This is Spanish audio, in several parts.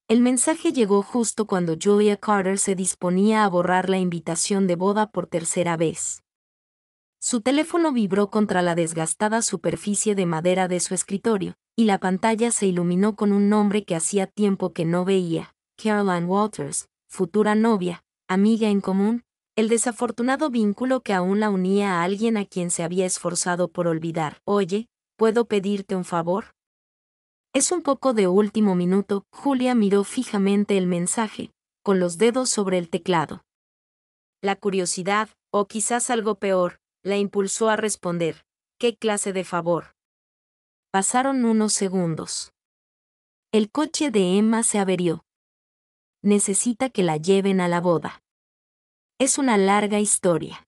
El mensaje llegó justo cuando Julia Carter se disponía a borrar la invitación de boda por tercera vez. Su teléfono vibró contra la desgastada superficie de madera de su escritorio, y la pantalla se iluminó con un nombre que hacía tiempo que no veía: Caroline Walters, futura novia, amiga en común, el desafortunado vínculo que aún la unía a alguien a quien se había esforzado por olvidar. Oye, ¿puedo pedirte un favor? Es un poco de último minuto. Julia miró fijamente el mensaje, con los dedos sobre el teclado. La curiosidad, o quizás algo peor, la impulsó a responder: ¿qué clase de favor? Pasaron unos segundos. El coche de Emma se averió. Necesita que la lleven a la boda. Es una larga historia.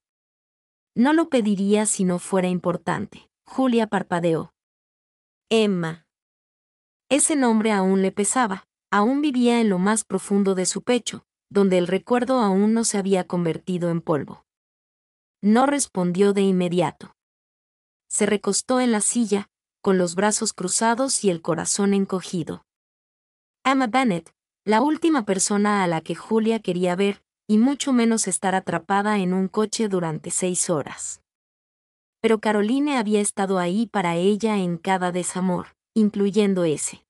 No lo pediría si no fuera importante. Julia parpadeó. Emma. Ese nombre aún le pesaba, aún vivía en lo más profundo de su pecho, donde el recuerdo aún no se había convertido en polvo. No respondió de inmediato. Se recostó en la silla, con los brazos cruzados y el corazón encogido. Emma Bennett, la última persona a la que Julia quería ver, y mucho menos estar atrapada en un coche durante 6 horas. Pero Caroline había estado ahí para ella en cada desamor, incluyendo ese.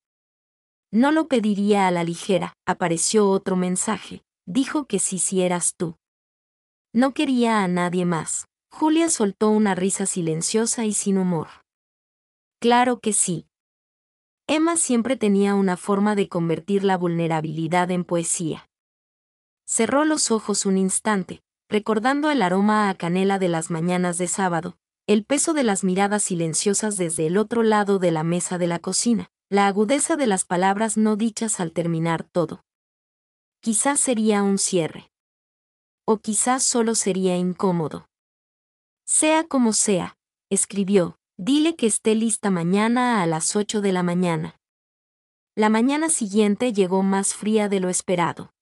No lo pediría a la ligera. Apareció otro mensaje. Dijo que sí si eras tú. No quería a nadie más. Julia soltó una risa silenciosa y sin humor. Claro que sí. Emma siempre tenía una forma de convertir la vulnerabilidad en poesía. Cerró los ojos un instante, recordando el aroma a canela de las mañanas de sábado, el peso de las miradas silenciosas desde el otro lado de la mesa de la cocina, la agudeza de las palabras no dichas al terminar todo. Quizás sería un cierre. O quizás solo sería incómodo. Sea como sea, escribió, dile que esté lista mañana a las 8 de la mañana. La mañana siguiente llegó más fría de lo esperado.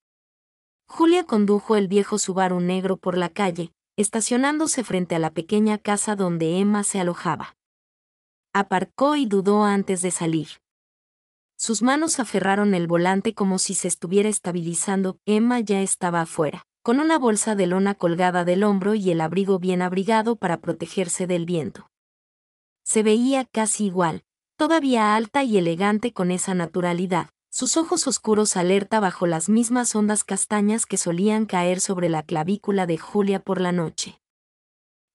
Julia condujo el viejo Subaru negro por la calle, estacionándose frente a la pequeña casa donde Emma se alojaba. Aparcó y dudó antes de salir. Sus manos aferraron el volante como si se estuviera estabilizando. Emma ya estaba afuera, con una bolsa de lona colgada del hombro y el abrigo bien abrigado para protegerse del viento. Se veía casi igual, todavía alta y elegante con esa naturalidad, sus ojos oscuros alerta bajo las mismas ondas castañas que solían caer sobre la clavícula de Julia por la noche.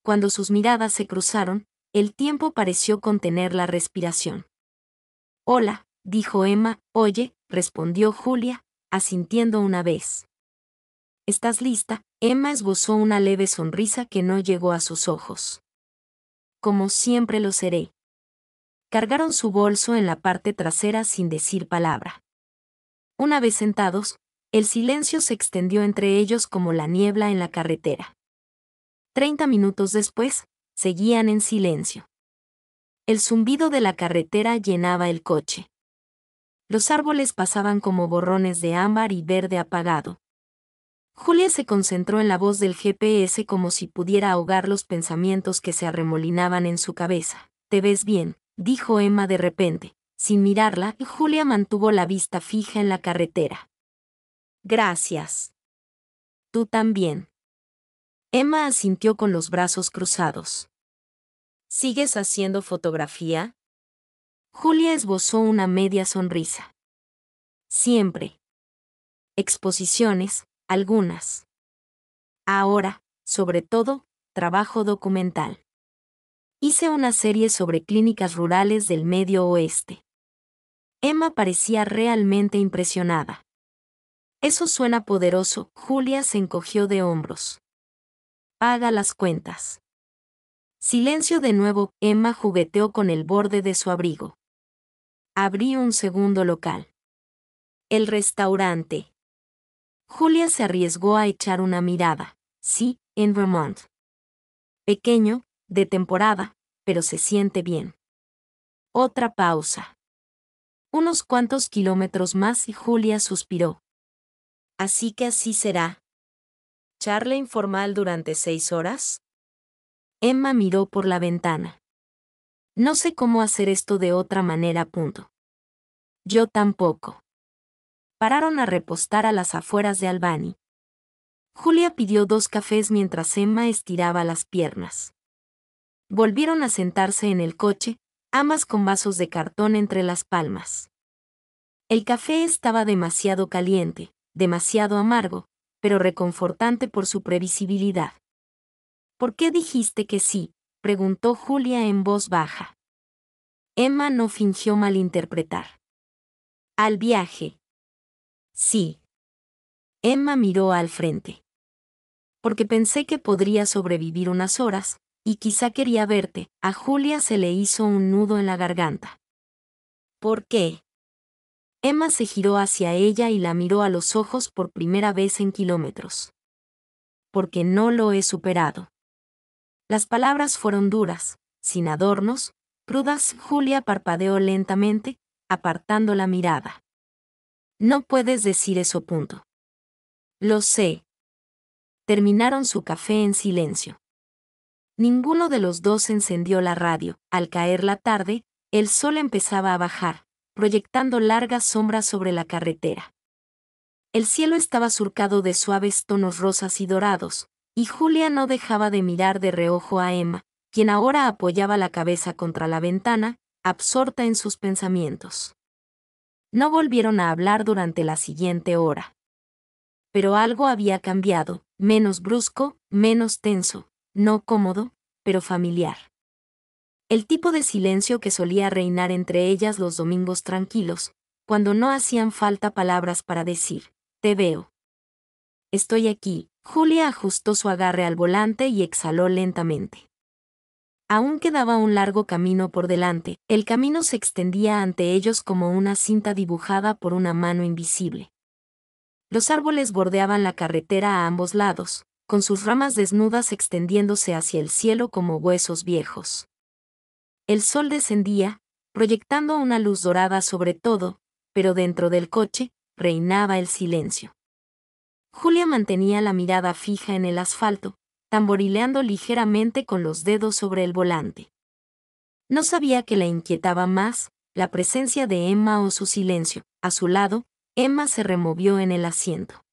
Cuando sus miradas se cruzaron, el tiempo pareció contener la respiración. Hola, dijo Emma. Oye, respondió Julia, asintiendo una vez. ¿Estás lista? Emma esbozó una leve sonrisa que no llegó a sus ojos. Como siempre lo seré. Cargaron su bolso en la parte trasera sin decir palabra. Una vez sentados, el silencio se extendió entre ellos como la niebla en la carretera. 30 minutos después, seguían en silencio. El zumbido de la carretera llenaba el coche. Los árboles pasaban como borrones de ámbar y verde apagado. Julia se concentró en la voz del GPS como si pudiera ahogar los pensamientos que se arremolinaban en su cabeza. «¿Te ves bien?», dijo Emma de repente. Sin mirarla, Julia mantuvo la vista fija en la carretera. «Gracias. Tú también». Emma asintió con los brazos cruzados. «¿Sigues haciendo fotografía?». Julia esbozó una media sonrisa. «Siempre. Exposiciones, algunas. Ahora, sobre todo, trabajo documental. Hice una serie sobre clínicas rurales del Medio Oeste». Emma parecía realmente impresionada. «Eso suena poderoso». Julia se encogió de hombros. «Paga las cuentas». Silencio de nuevo. Emma jugueteó con el borde de su abrigo. «Abrí un segundo local. El restaurante». Julia se arriesgó a echar una mirada. «Sí, en Vermont. Pequeño, de temporada, pero se siente bien». Otra pausa. «Unos cuantos kilómetros más» y Julia suspiró. «Así que así será». «¿Charla informal durante 6 horas?» Emma miró por la ventana. «No sé cómo hacer esto de otra manera. Punto». «Yo tampoco». pararon a repostar a las afueras de Albany. Julia pidió 2 cafés mientras Emma estiraba las piernas. Volvieron a sentarse en el coche, ambas con vasos de cartón entre las palmas. El café estaba demasiado caliente, demasiado amargo, pero reconfortante por su previsibilidad. ¿Por qué dijiste que sí?, preguntó Julia en voz baja. Emma no fingió malinterpretar. ¿Al viaje? Sí. Emma miró al frente. Porque pensé que podría sobrevivir unas horas, y quizá quería verte. A Julia se le hizo un nudo en la garganta. ¿Por qué? Emma se giró hacia ella y la miró a los ojos por primera vez en kilómetros. Porque no lo he superado. Las palabras fueron duras, sin adornos, crudas. Julia parpadeó lentamente, apartando la mirada. No puedes decir eso. Lo sé. Terminaron su café en silencio. Ninguno de los dos encendió la radio. Al caer la tarde, el sol empezaba a bajar, proyectando largas sombras sobre la carretera. El cielo estaba surcado de suaves tonos rosas y dorados, y Julia no dejaba de mirar de reojo a Emma, quien ahora apoyaba la cabeza contra la ventana, absorta en sus pensamientos. No volvieron a hablar durante la siguiente hora. Pero algo había cambiado, menos brusco, menos tenso, no cómodo, pero familiar. El tipo de silencio que solía reinar entre ellas los domingos tranquilos, cuando no hacían falta palabras para decir, te veo. Estoy aquí. Julia ajustó su agarre al volante y exhaló lentamente. Aún quedaba un largo camino por delante, el camino se extendía ante ellos como una cinta dibujada por una mano invisible. Los árboles bordeaban la carretera a ambos lados, con sus ramas desnudas extendiéndose hacia el cielo como huesos viejos. El sol descendía, proyectando una luz dorada sobre todo, pero dentro del coche reinaba el silencio. Julia mantenía la mirada fija en el asfalto, tamborileando ligeramente con los dedos sobre el volante. No sabía qué la inquietaba más, la presencia de Emma o su silencio. A su lado, Emma se removió en el asiento.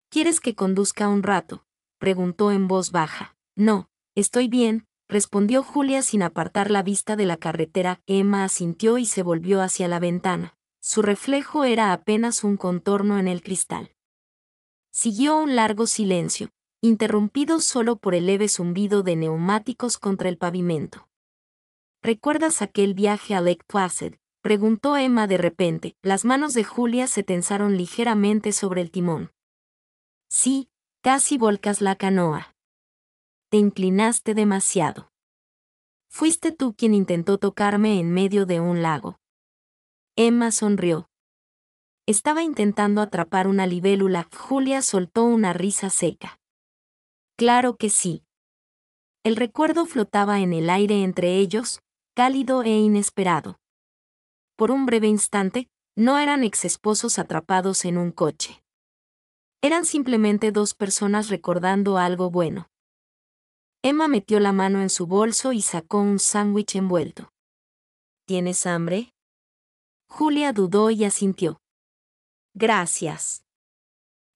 ¿Quieres que conduzca un rato?, preguntó en voz baja. No, estoy bien, respondió Julia sin apartar la vista de la carretera. Emma asintió y se volvió hacia la ventana. Su reflejo era apenas un contorno en el cristal. Siguió un largo silencio, interrumpido solo por el leve zumbido de neumáticos contra el pavimento. ¿Recuerdas aquel viaje a Lake Placid?, preguntó Emma de repente. Las manos de Julia se tensaron ligeramente sobre el timón. Sí, casi volcas la canoa. Te inclinaste demasiado. Fuiste tú quien intentó tocarme en medio de un lago. Emma sonrió. Estaba intentando atrapar una libélula. Julia soltó una risa seca. Claro que sí. El recuerdo flotaba en el aire entre ellos, cálido e inesperado. Por un breve instante, no eran exesposos atrapados en un coche. Eran simplemente 2 personas recordando algo bueno. Emma metió la mano en su bolso y sacó un sándwich envuelto. ¿Tienes hambre? Julia dudó y asintió. Gracias.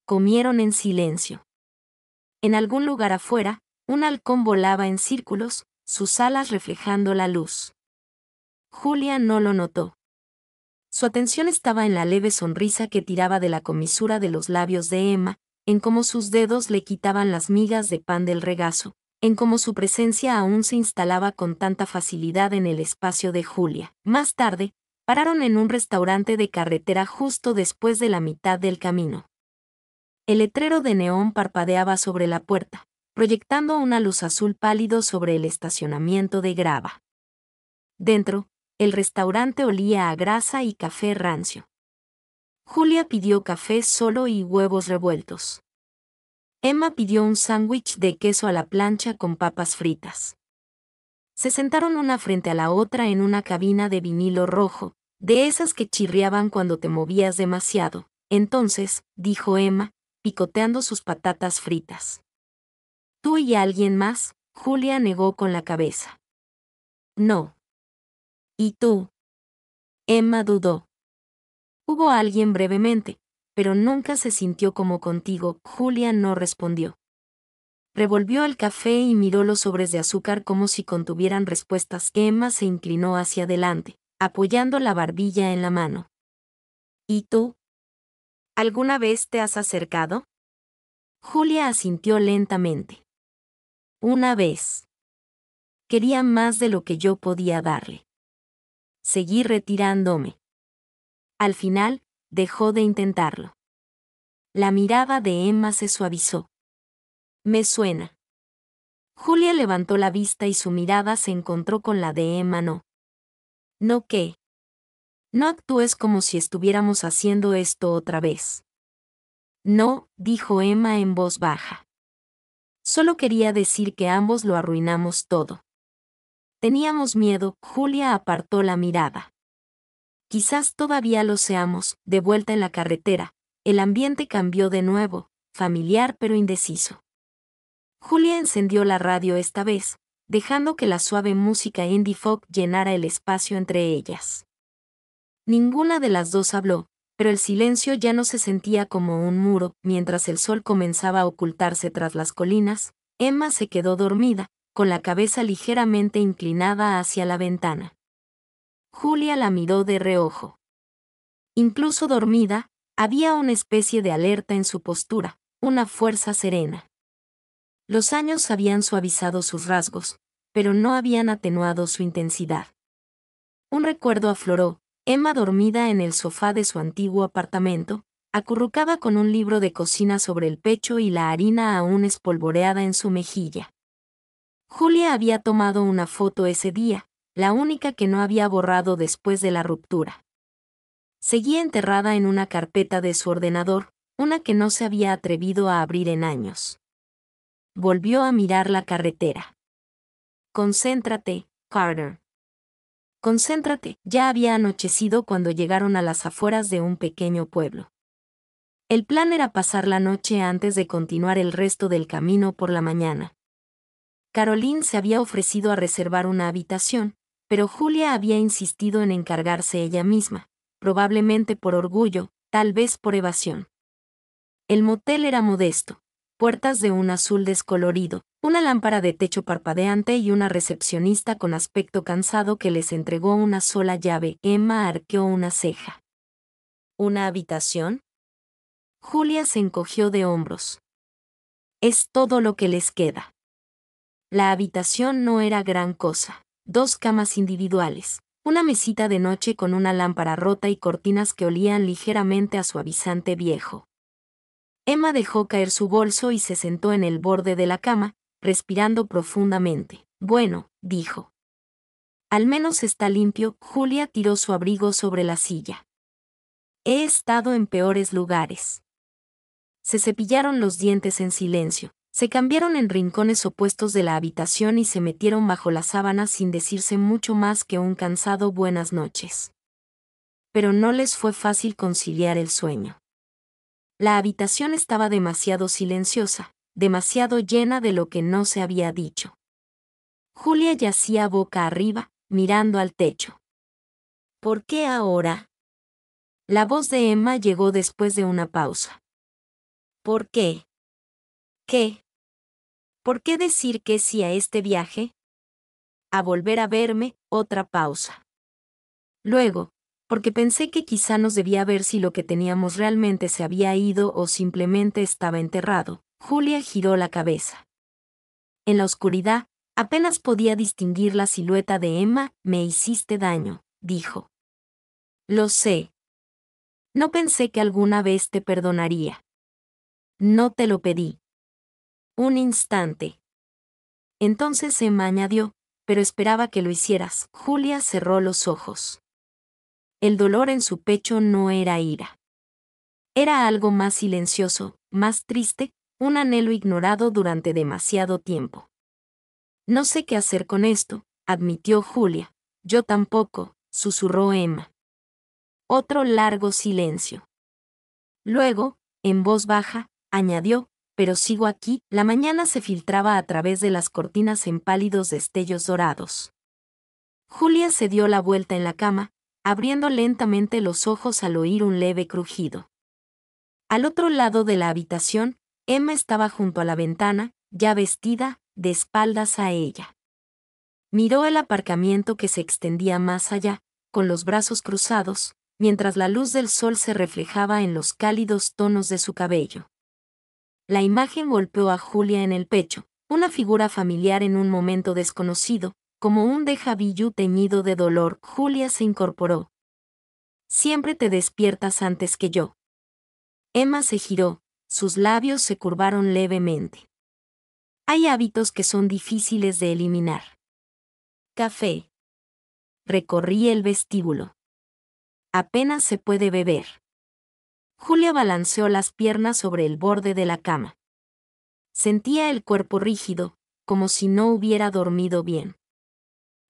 Comieron en silencio. En algún lugar afuera, un halcón volaba en círculos, sus alas reflejando la luz. Julia no lo notó. Su atención estaba en la leve sonrisa que tiraba de la comisura de los labios de Emma, en cómo sus dedos le quitaban las migas de pan del regazo, en cómo su presencia aún se instalaba con tanta facilidad en el espacio de Julia. Más tarde, pararon en un restaurante de carretera justo después de la mitad del camino. El letrero de neón parpadeaba sobre la puerta, proyectando una luz azul pálido sobre el estacionamiento de grava. Dentro, el restaurante olía a grasa y café rancio. Julia pidió café solo y huevos revueltos. Emma pidió un sándwich de queso a la plancha con papas fritas. Se sentaron una frente a la otra en una cabina de vinilo rojo, de esas que chirriaban cuando te movías demasiado. Entonces, dijo Emma, picoteando sus patatas fritas. ¿Tú y alguien más? Julia negó con la cabeza. No. ¿Y tú? Emma dudó. Hubo alguien brevemente, pero nunca se sintió como contigo. Julia no respondió. Revolvió el café y miró los sobres de azúcar como si contuvieran respuestas. Emma se inclinó hacia adelante, apoyando la barbilla en la mano. ¿Y tú? ¿Alguna vez te has acercado? Julia asintió lentamente. Una vez. Quería más de lo que yo podía darle. Seguí retirándome. Al final, dejó de intentarlo. La mirada de Emma se suavizó. Me suena. Julia levantó la vista y su mirada se encontró con la de Emma. No. ¿No qué? No actúes como si estuviéramos haciendo esto otra vez. No, dijo Emma en voz baja. Solo quería decir que ambos lo arruinamos todo. Teníamos miedo. Julia apartó la mirada. Quizás todavía lo seamos. De vuelta en la carretera, el ambiente cambió de nuevo, familiar pero indeciso. Julia encendió la radio esta vez, dejando que la suave música indie folk llenara el espacio entre ellas. Ninguna de las dos habló, pero el silencio ya no se sentía como un muro. Mientras el sol comenzaba a ocultarse tras las colinas, Emma se quedó dormida, con la cabeza ligeramente inclinada hacia la ventana. Julia la miró de reojo. Incluso dormida, había una especie de alerta en su postura, una fuerza serena. Los años habían suavizado sus rasgos, pero no habían atenuado su intensidad. Un recuerdo afloró. Emma dormida en el sofá de su antiguo apartamento, acurrucada con un libro de cocina sobre el pecho y la harina aún espolvoreada en su mejilla. Julia había tomado una foto ese día, la única que no había borrado después de la ruptura. Seguía enterrada en una carpeta de su ordenador, una que no se había atrevido a abrir en años. Volvió a mirar la carretera. Concéntrate, Carter. Concéntrate. Ya había anochecido cuando llegaron a las afueras de un pequeño pueblo. El plan era pasar la noche antes de continuar el resto del camino por la mañana. Caroline se había ofrecido a reservar una habitación, pero Julia había insistido en encargarse ella misma, probablemente por orgullo, tal vez por evasión. El motel era modesto, puertas de un azul descolorido, una lámpara de techo parpadeante y una recepcionista con aspecto cansado que les entregó una sola llave. Emma arqueó una ceja. ¿Una habitación? Julia se encogió de hombros. Es todo lo que les queda. La habitación no era gran cosa. 2 camas individuales, una mesita de noche con una lámpara rota y cortinas que olían ligeramente a suavizante viejo. Emma dejó caer su bolso y se sentó en el borde de la cama, respirando profundamente. Bueno, dijo. Al menos está limpio. Julia tiró su abrigo sobre la silla. He estado en peores lugares. Se cepillaron los dientes en silencio, se cambiaron en rincones opuestos de la habitación y se metieron bajo las sábanas sin decirse mucho más que un cansado buenas noches. Pero no les fue fácil conciliar el sueño. La habitación estaba demasiado silenciosa, demasiado llena de lo que no se había dicho. Julia yacía boca arriba, mirando al techo. ¿Por qué ahora? La voz de Emma llegó después de una pausa. ¿Por qué? ¿Qué? ¿Por qué decir que sí a este viaje? A volver a verme. Otra pausa. Luego, porque pensé que quizá nos debía ver si lo que teníamos realmente se había ido o simplemente estaba enterrado. Julia giró la cabeza. En la oscuridad, apenas podía distinguir la silueta de Emma. Me hiciste daño, dijo. Lo sé. No pensé que alguna vez te perdonaría. No te lo pedí. Un instante. Entonces Emma añadió, pero esperaba que lo hicieras. Julia cerró los ojos. El dolor en su pecho no era ira. Era algo más silencioso, más triste, un anhelo ignorado durante demasiado tiempo. No sé qué hacer con esto, admitió Julia. Yo tampoco, susurró Emma. Otro largo silencio. Luego, en voz baja, añadió, pero sigo aquí. La mañana se filtraba a través de las cortinas en pálidos destellos dorados. Julia se dio la vuelta en la cama, abriendo lentamente los ojos al oír un leve crujido. Al otro lado de la habitación, Emma estaba junto a la ventana, ya vestida, de espaldas a ella. Miró el aparcamiento que se extendía más allá, con los brazos cruzados, mientras la luz del sol se reflejaba en los cálidos tonos de su cabello. La imagen golpeó a Julia en el pecho, una figura familiar en un momento desconocido, como un déjà vu teñido de dolor. Julia se incorporó. Siempre te despiertas antes que yo. Emma se giró, sus labios se curvaron levemente. Hay hábitos que son difíciles de eliminar. Café. Recorrí el vestíbulo. Apenas se puede beber. Julia balanceó las piernas sobre el borde de la cama. Sentía el cuerpo rígido, como si no hubiera dormido bien.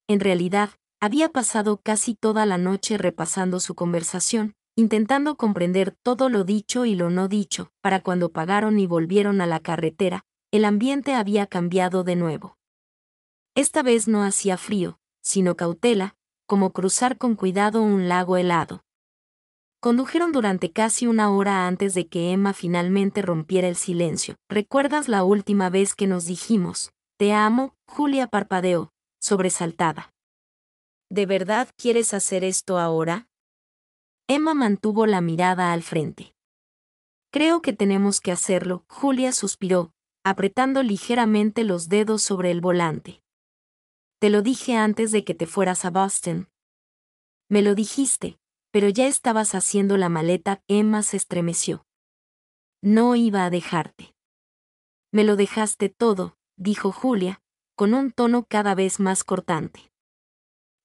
En realidad, había pasado casi toda la noche repasando su conversación, intentando comprender todo lo dicho y lo no dicho. Para cuando pagaron y volvieron a la carretera, el ambiente había cambiado de nuevo. Esta vez no hacía frío, sino cautela, como cruzar con cuidado un lago helado. Condujeron durante casi una hora antes de que Emma finalmente rompiera el silencio. ¿Recuerdas la última vez que nos dijimos, te amo? Julia parpadeó, sobresaltada. ¿De verdad quieres hacer esto ahora? Emma mantuvo la mirada al frente. Creo que tenemos que hacerlo, Julia suspiró, apretando ligeramente los dedos sobre el volante. Te lo dije antes de que te fueras a Boston. Me lo dijiste, pero ya estabas haciendo la maleta. Emma se estremeció. No iba a dejarte. Me lo dejaste todo, dijo Julia, con un tono cada vez más cortante.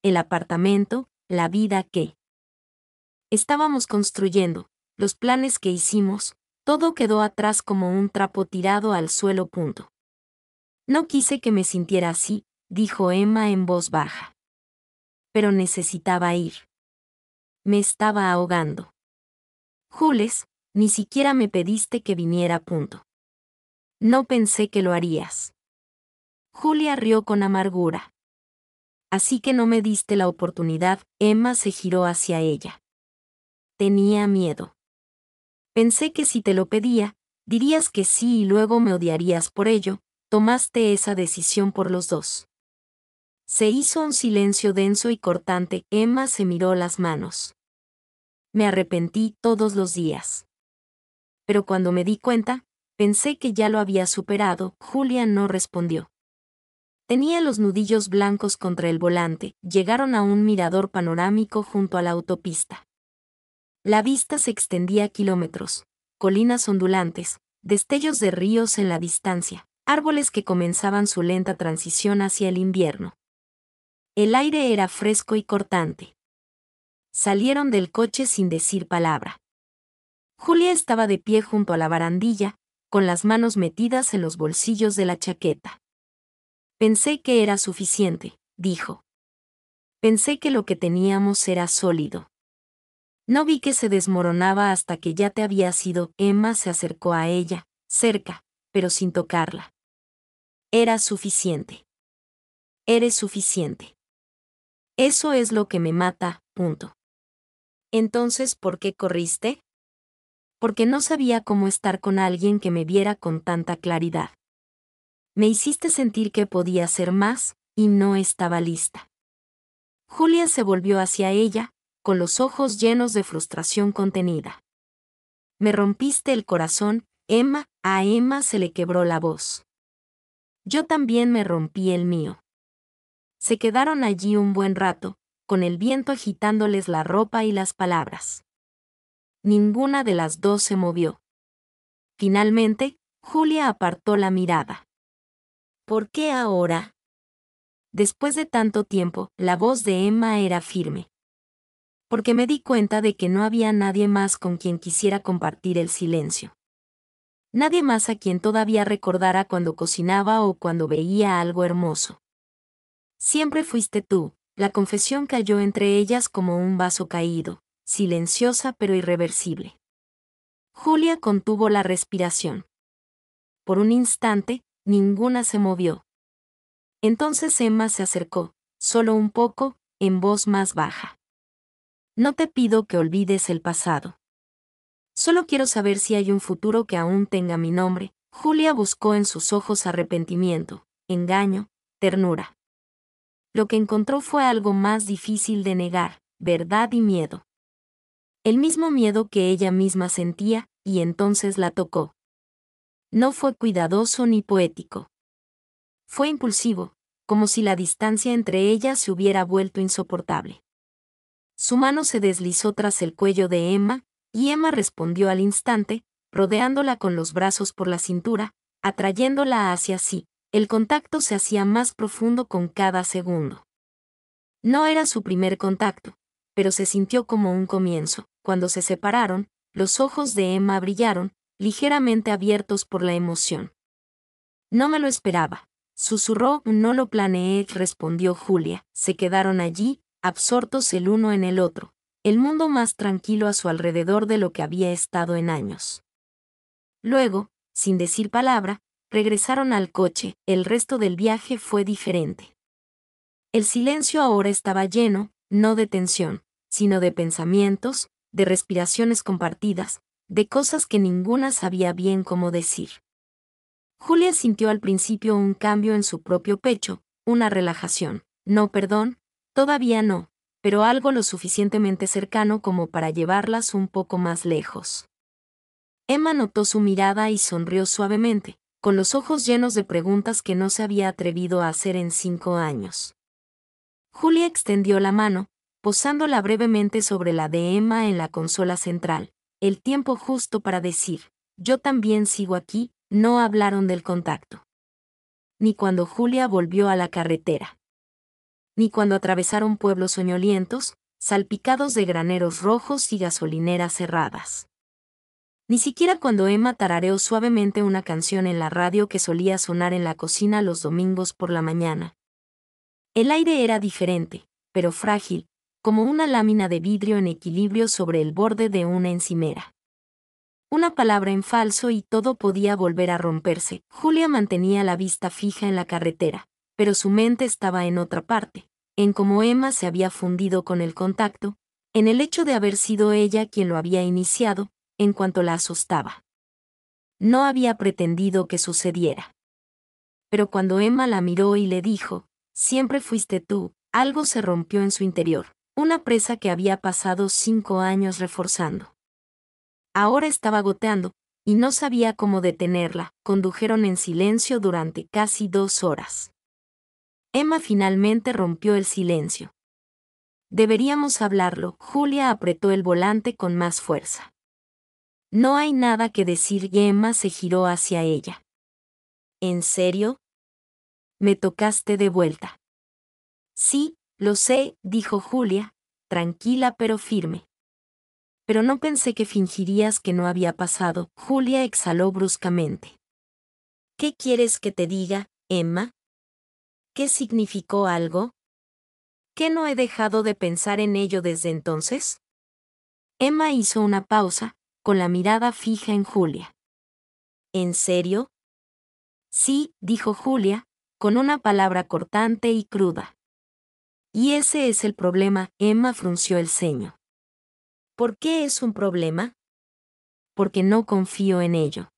El apartamento, la vida que estábamos construyendo, los planes que hicimos, todo quedó atrás como un trapo tirado al suelo. No quise que me sintiera así, dijo Emma en voz baja. Pero necesitaba ir. Me estaba ahogando. Jules, ni siquiera me pediste que viniera. No pensé que lo harías. Julia rió con amargura. Así que no me diste la oportunidad. Emma se giró hacia ella. Tenía miedo. Pensé que si te lo pedía, dirías que sí y luego me odiarías por ello. Tomaste esa decisión por los dos. Se hizo un silencio denso y cortante. Emma se miró las manos. Me arrepentí todos los días. Pero cuando me di cuenta, pensé que ya lo había superado. Julia no respondió. Tenía los nudillos blancos contra el volante. Llegaron a un mirador panorámico junto a la autopista. La vista se extendía a kilómetros, colinas ondulantes, destellos de ríos en la distancia, árboles que comenzaban su lenta transición hacia el invierno. El aire era fresco y cortante. Salieron del coche sin decir palabra. Julia estaba de pie junto a la barandilla, con las manos metidas en los bolsillos de la chaqueta. Pensé que era suficiente, dijo. Pensé que lo que teníamos era sólido. No vi que se desmoronaba hasta que ya te habías ido. Emma se acercó a ella, cerca, pero sin tocarla. Era suficiente. Eres suficiente. Eso es lo que me mata. Entonces, ¿por qué corriste? Porque no sabía cómo estar con alguien que me viera con tanta claridad. Me hiciste sentir que podía ser más, y no estaba lista. Julia se volvió hacia ella, con los ojos llenos de frustración contenida. Me rompiste el corazón, Emma. A Emma se le quebró la voz. Yo también me rompí el mío. Se quedaron allí un buen rato, con el viento agitándoles la ropa y las palabras. Ninguna de las dos se movió. Finalmente, Julia apartó la mirada. ¿Por qué ahora? Después de tanto tiempo, la voz de Emma era firme. Porque me di cuenta de que no había nadie más con quien quisiera compartir el silencio. Nadie más a quien todavía recordara cuando cocinaba o cuando veía algo hermoso. Siempre fuiste tú. La confesión cayó entre ellas como un vaso caído, silenciosa pero irreversible. Julia contuvo la respiración. Por un instante, ninguna se movió. Entonces Emma se acercó, solo un poco, en voz más baja. No te pido que olvides el pasado. Solo quiero saber si hay un futuro que aún tenga mi nombre. Julia buscó en sus ojos arrepentimiento, engaño, ternura. Lo que encontró fue algo más difícil de negar, verdad y miedo. El mismo miedo que ella misma sentía, y entonces la tocó. No fue cuidadoso ni poético. Fue impulsivo, como si la distancia entre ellas se hubiera vuelto insoportable. Su mano se deslizó tras el cuello de Emma, y Emma respondió al instante, rodeándola con los brazos por la cintura, atrayéndola hacia sí. El contacto se hacía más profundo con cada segundo. No era su primer contacto, pero se sintió como un comienzo. Cuando se separaron, los ojos de Emma brillaron, ligeramente abiertos por la emoción. No me lo esperaba, susurró. No lo planeé, respondió Julia. Se quedaron allí, absortos el uno en el otro, el mundo más tranquilo a su alrededor de lo que había estado en años. Luego, sin decir palabra, regresaron al coche. El resto del viaje fue diferente. El silencio ahora estaba lleno, no de tensión, sino de pensamientos, de respiraciones compartidas, de cosas que ninguna sabía bien cómo decir. Julia sintió al principio un cambio en su propio pecho, una relajación. No, perdón, todavía no, pero algo lo suficientemente cercano como para llevarlas un poco más lejos. Emma notó su mirada y sonrió suavemente, con los ojos llenos de preguntas que no se había atrevido a hacer en 5 años. Julia extendió la mano, posándola brevemente sobre la de Emma en la consola central, el tiempo justo para decir, yo también sigo aquí. No hablaron del contacto. Ni cuando Julia volvió a la carretera. Ni cuando atravesaron pueblos soñolientos, salpicados de graneros rojos y gasolineras cerradas. Ni siquiera cuando Emma tarareó suavemente una canción en la radio que solía sonar en la cocina los domingos por la mañana. El aire era diferente, pero frágil, como una lámina de vidrio en equilibrio sobre el borde de una encimera. Una palabra en falso y todo podía volver a romperse. Julia mantenía la vista fija en la carretera, pero su mente estaba en otra parte, en cómo Emma se había fundido con el contacto, en el hecho de haber sido ella quien lo había iniciado, en cuanto la asustaba. No había pretendido que sucediera. Pero cuando Emma la miró y le dijo, siempre fuiste tú, algo se rompió en su interior, una presa que había pasado 5 años reforzando. Ahora estaba goteando, y no sabía cómo detenerla. Condujeron en silencio durante casi 2 horas. Emma finalmente rompió el silencio. Deberíamos hablarlo. Julia apretó el volante con más fuerza. No hay nada que decir y Emma se giró hacia ella. ¿En serio? Me tocaste de vuelta. Sí, lo sé, dijo Julia, tranquila pero firme. Pero no pensé que fingirías que no había pasado. Julia exhaló bruscamente. ¿Qué quieres que te diga, Emma? ¿Qué significó algo? ¿Qué no he dejado de pensar en ello desde entonces? Emma hizo una pausa, con la mirada fija en Julia. ¿En serio? Sí, dijo Julia, con una palabra cortante y cruda. Y ese es el problema. Emma frunció el ceño. ¿Por qué es un problema? Porque no confío en ello.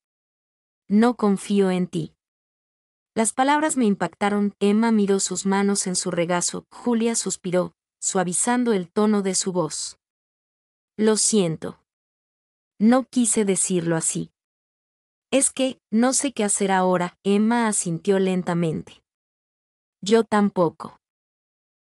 No confío en ti. Las palabras me impactaron. Emma miró sus manos en su regazo. Julia suspiró, suavizando el tono de su voz. Lo siento. No quise decirlo así. Es que, no sé qué hacer ahora. Emma asintió lentamente. Yo tampoco.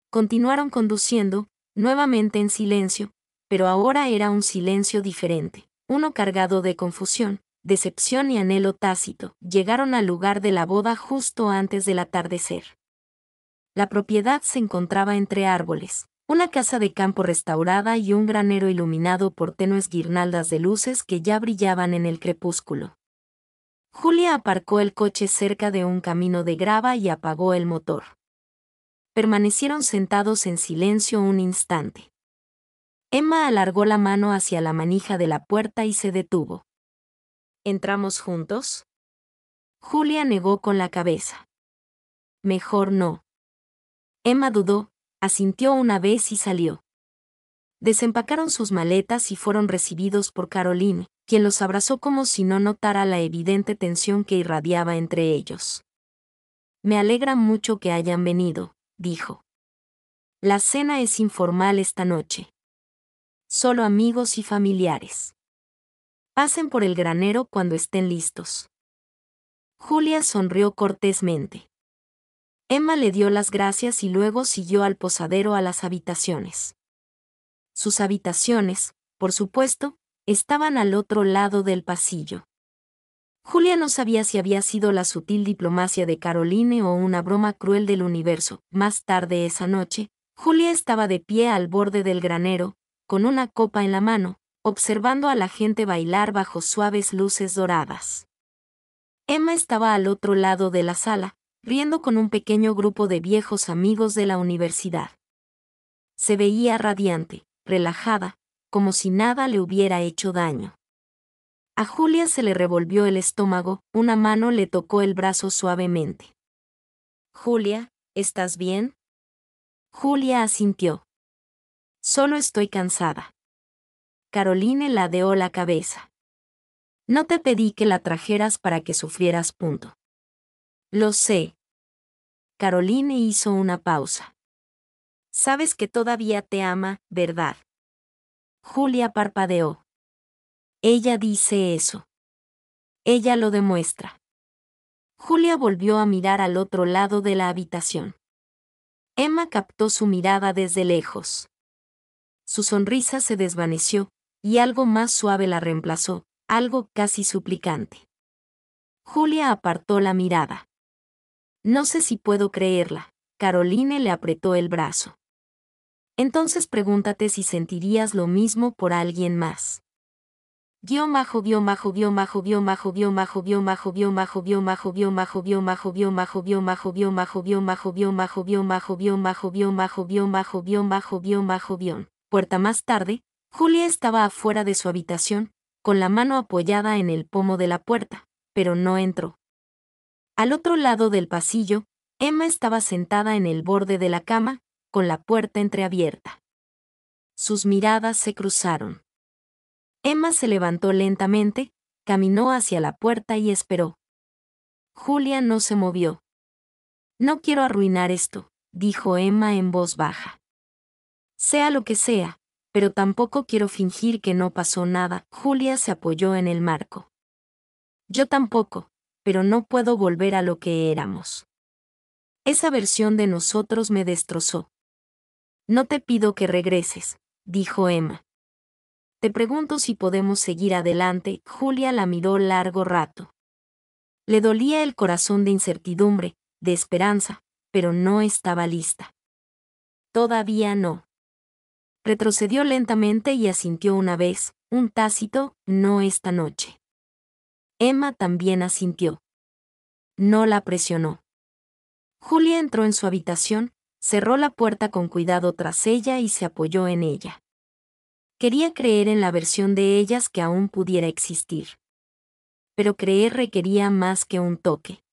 Continuaron conduciendo, nuevamente en silencio, pero ahora era un silencio diferente, uno cargado de confusión, decepción y anhelo tácito. Llegaron al lugar de la boda justo antes del atardecer. La propiedad se encontraba entre árboles, una casa de campo restaurada y un granero iluminado por tenues guirnaldas de luces que ya brillaban en el crepúsculo. Julia aparcó el coche cerca de un camino de grava y apagó el motor. Permanecieron sentados en silencio un instante. Emma alargó la mano hacia la manija de la puerta y se detuvo. ¿Entramos juntos? Julia negó con la cabeza. Mejor no. Emma dudó, asintió una vez y salió. Desempacaron sus maletas y fueron recibidos por Caroline, quien los abrazó como si no notara la evidente tensión que irradiaba entre ellos. Me alegra mucho que hayan venido, dijo. La cena es informal esta noche. Solo amigos y familiares. Pasen por el granero cuando estén listos. Julia sonrió cortésmente. Emma le dio las gracias y luego siguió al posadero a las habitaciones. Sus habitaciones, por supuesto, estaban al otro lado del pasillo. Julia no sabía si había sido la sutil diplomacia de Caroline o una broma cruel del universo. Más tarde esa noche, Julia estaba de pie al borde del granero, con una copa en la mano, observando a la gente bailar bajo suaves luces doradas. Emma estaba al otro lado de la sala, riendo con un pequeño grupo de viejos amigos de la universidad. Se veía radiante, relajada, como si nada le hubiera hecho daño. A Julia se le revolvió el estómago, una mano le tocó el brazo suavemente. Julia, ¿estás bien? Julia asintió. Solo estoy cansada. Caroline ladeó la cabeza. No te pedí que la trajeras para que sufrieras. Lo sé. Caroline hizo una pausa. Sabes que todavía te ama, ¿verdad? Julia parpadeó. Ella dice eso. Ella lo demuestra. Julia volvió a mirar al otro lado de la habitación. Emma captó su mirada desde lejos. Su sonrisa se desvaneció, y algo más suave la reemplazó, algo casi suplicante. Julia apartó la mirada. No sé si puedo creerla. Caroline le apretó el brazo. Entonces pregúntate si sentirías lo mismo por alguien más. Puerta más tarde, Julia estaba afuera de su habitación, con la mano apoyada en el pomo de la puerta, pero no entró. Al otro lado del pasillo, Emma estaba sentada en el borde de la cama, con la puerta entreabierta. Sus miradas se cruzaron. Emma se levantó lentamente, caminó hacia la puerta y esperó. Julia no se movió. No quiero arruinar esto, dijo Emma en voz baja. Sea lo que sea, pero tampoco quiero fingir que no pasó nada. Julia se apoyó en el marco. Yo tampoco, pero no puedo volver a lo que éramos. Esa versión de nosotros me destrozó. No te pido que regreses, dijo Emma. Te pregunto si podemos seguir adelante. Julia la miró largo rato. Le dolía el corazón de incertidumbre, de esperanza, pero no estaba lista. Todavía no. Retrocedió lentamente y asintió una vez, un tácito, no esta noche. Emma también asintió. No la presionó. Julia entró en su habitación, cerró la puerta con cuidado tras ella y se apoyó en ella. Quería creer en la versión de ellas que aún pudiera existir. Pero creer requería más que un toque.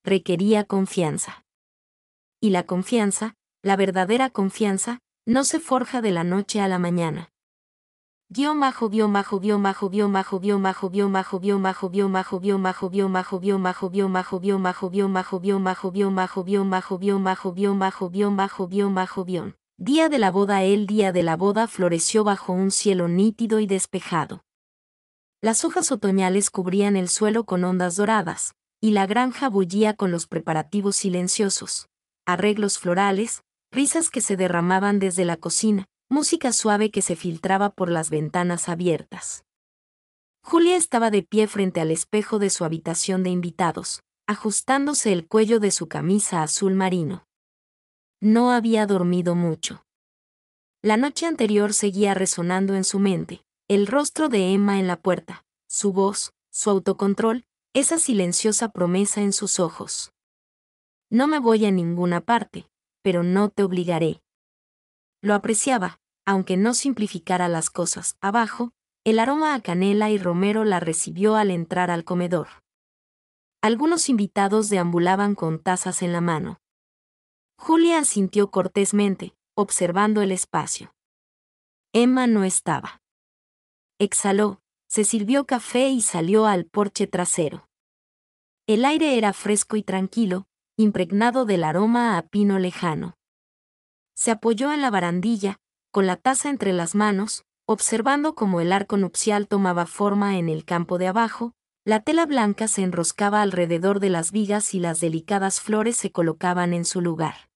Requería confianza. Y la confianza, la verdadera confianza, no se forja de la noche a la mañana. Día de la boda. El día de la boda floreció bajo un cielo nítido y despejado. Las hojas otoñales cubrían el suelo con ondas doradas, y la granja bullía con los preparativos silenciosos, arreglos florales, risas que se derramaban desde la cocina, música suave que se filtraba por las ventanas abiertas. Julia estaba de pie frente al espejo de su habitación de invitados, ajustándose el cuello de su camisa azul marino. No había dormido mucho. La noche anterior seguía resonando en su mente, el rostro de Emma en la puerta, su voz, su autocontrol, esa silenciosa promesa en sus ojos. No me voy a ninguna parte, pero no te obligaré. Lo apreciaba, aunque no simplificara las cosas. Abajo, el aroma a canela y romero la recibió al entrar al comedor. Algunos invitados deambulaban con tazas en la mano. Julia asintió cortésmente, observando el espacio. Emma no estaba. Exhaló, se sirvió café y salió al porche trasero. El aire era fresco y tranquilo, impregnado del aroma a pino lejano. Se apoyó en la barandilla, con la taza entre las manos, observando cómo el arco nupcial tomaba forma en el campo de abajo, la tela blanca se enroscaba alrededor de las vigas y las delicadas flores se colocaban en su lugar.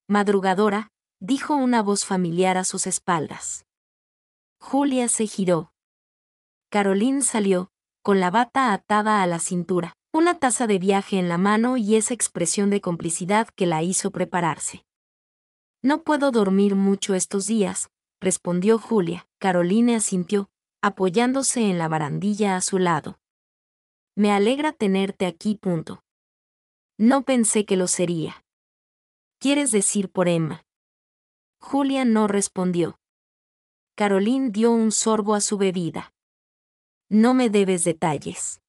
Madrugadora, dijo una voz familiar a sus espaldas. Julia se giró. Caroline salió, con la bata atada a la cintura, una taza de viaje en la mano y esa expresión de complicidad que la hizo prepararse. No puedo dormir mucho estos días, respondió Julia. Caroline asintió, apoyándose en la barandilla a su lado. Me alegra tenerte aquí. No pensé que lo sería. ¿Quieres decir por Emma? Julia no respondió. Caroline dio un sorbo a su bebida. No me debes detalles.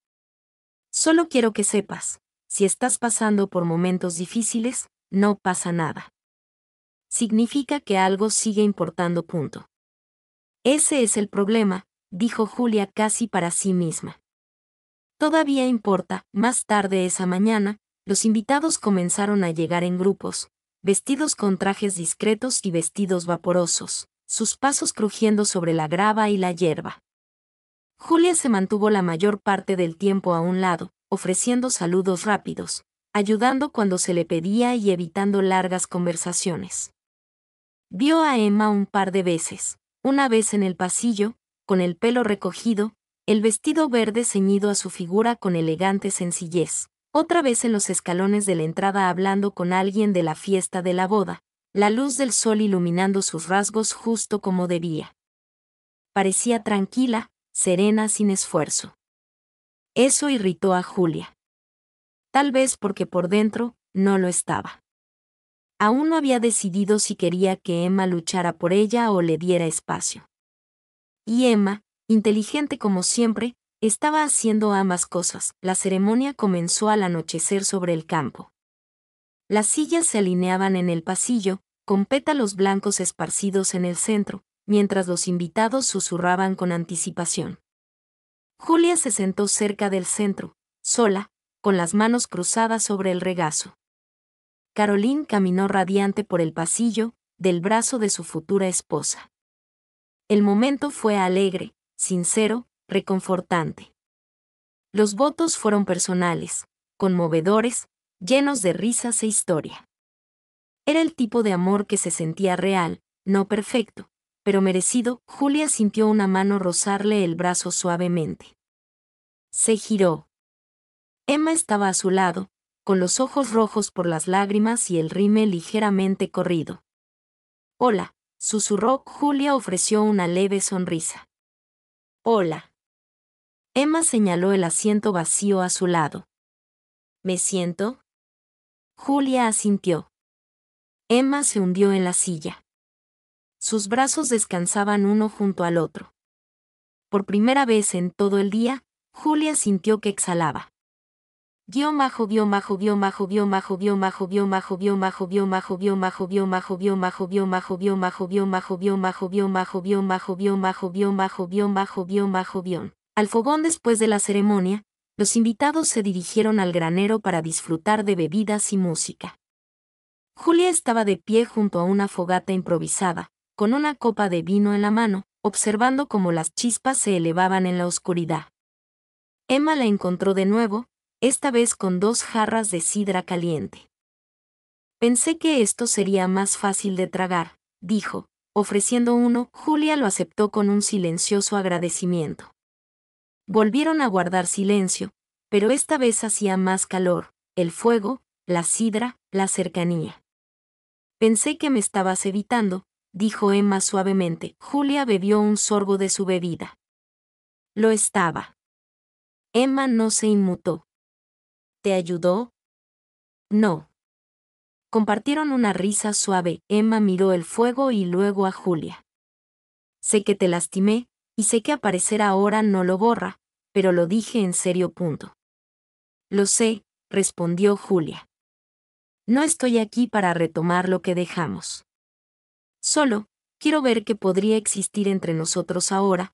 Solo quiero que sepas, si estás pasando por momentos difíciles, no pasa nada. Significa que algo sigue importando. Ese es el problema, dijo Julia casi para sí misma. Todavía importa. Más tarde esa mañana, los invitados comenzaron a llegar en grupos, vestidos con trajes discretos y vestidos vaporosos, sus pasos crujiendo sobre la grava y la hierba. Julia se mantuvo la mayor parte del tiempo a un lado, ofreciendo saludos rápidos, ayudando cuando se le pedía y evitando largas conversaciones. Vio a Emma un par de veces, una vez en el pasillo, con el pelo recogido, el vestido verde ceñido a su figura con elegante sencillez, otra vez en los escalones de la entrada hablando con alguien de la fiesta de la boda, la luz del sol iluminando sus rasgos justo como debía. Parecía tranquila, serena sin esfuerzo. Eso irritó a Julia. Tal vez porque por dentro, no lo estaba. Aún no había decidido si quería que Emma luchara por ella o le diera espacio. Y Emma, inteligente como siempre, estaba haciendo ambas cosas. La ceremonia comenzó al anochecer sobre el campo. Las sillas se alineaban en el pasillo, con pétalos blancos esparcidos en el centro, mientras los invitados susurraban con anticipación. Julia se sentó cerca del centro, sola, con las manos cruzadas sobre el regazo. Caroline caminó radiante por el pasillo, del brazo de su futura esposa. El momento fue alegre, sincero, reconfortante. Los votos fueron personales, conmovedores, llenos de risas e historia. Era el tipo de amor que se sentía real, no perfecto, pero merecido. Julia sintió una mano rozarle el brazo suavemente. Se giró. Emma estaba a su lado, con los ojos rojos por las lágrimas y el rímel ligeramente corrido. Hola, susurró. Julia ofreció una leve sonrisa. Hola. Emma señaló el asiento vacío a su lado. ¿Me siento? Julia asintió. Emma se hundió en la silla. Sus brazos descansaban uno junto al otro. Por primera vez en todo el día, Julia sintió que exhalaba. Al fogón después de la ceremonia, los invitados se dirigieron al granero para disfrutar de bebidas y música. Julia estaba de pie junto a una fogata improvisada, con una copa de vino en la mano, observando cómo las chispas se elevaban en la oscuridad. Emma la encontró de nuevo, esta vez con 2 jarras de sidra caliente. Pensé que esto sería más fácil de tragar, dijo, ofreciendo uno. Julia lo aceptó con un silencioso agradecimiento. Volvieron a guardar silencio, pero esta vez hacía más calor, el fuego, la sidra, la cercanía. Pensé que me estabas evitando, dijo Emma suavemente. Julia bebió un sorbo de su bebida. Lo estaba. Emma no se inmutó. ¿Te ayudó? No. Compartieron una risa suave. Emma miró el fuego y luego a Julia. Sé que te lastimé, y sé que aparecer ahora no lo borra, pero lo dije en serio. Lo sé, respondió Julia. No estoy aquí para retomar lo que dejamos. Solo, quiero ver qué podría existir entre nosotros ahora,